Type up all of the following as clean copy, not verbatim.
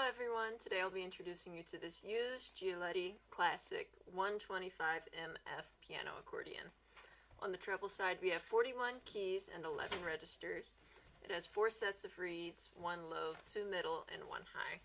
everyone, today I'll be introducing you to this used Giulietti Classic 125 MF piano accordion. On the treble side we have 41 keys and 11 registers. It has 4 sets of reeds, 1 low, 2 middle, and 1 high.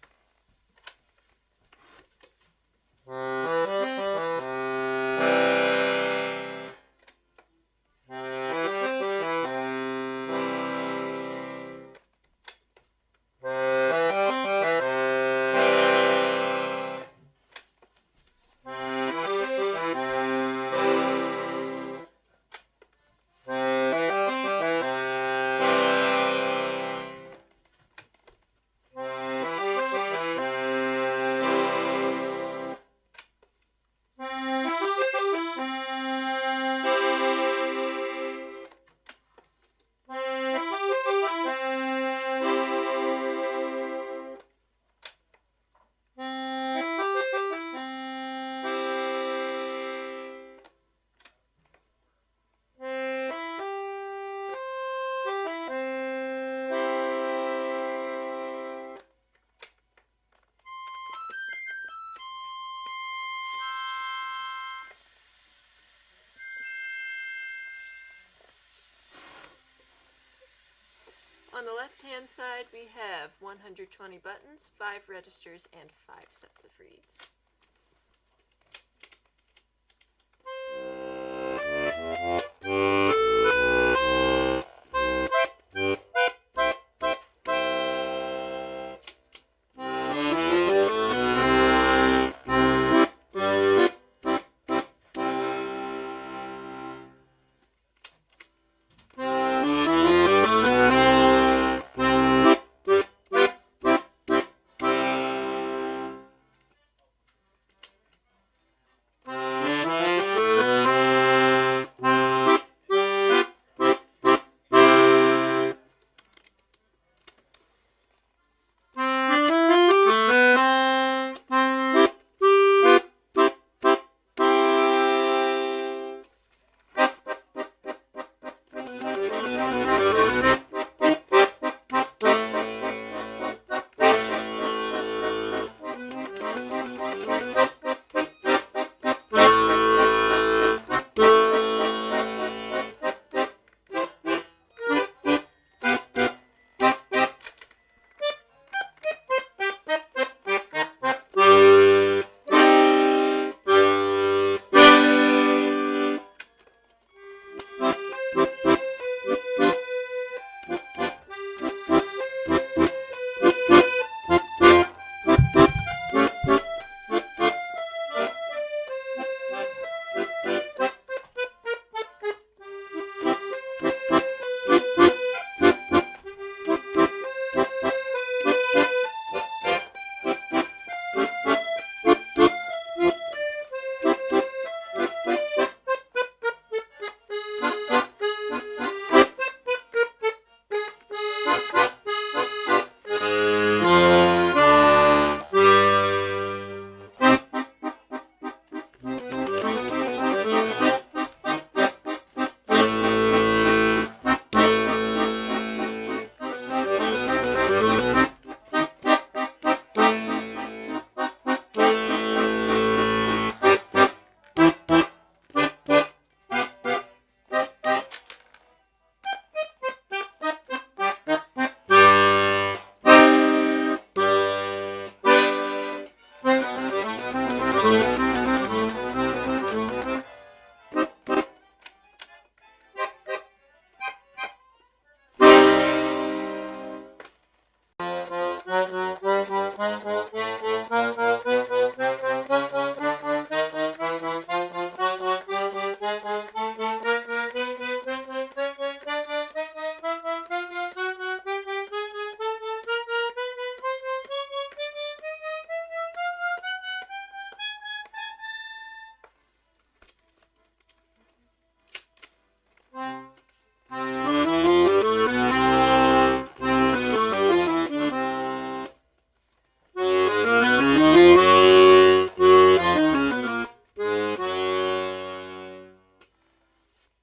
On the left-hand side, we have 120 buttons, 5 registers, and 5 sets of reeds.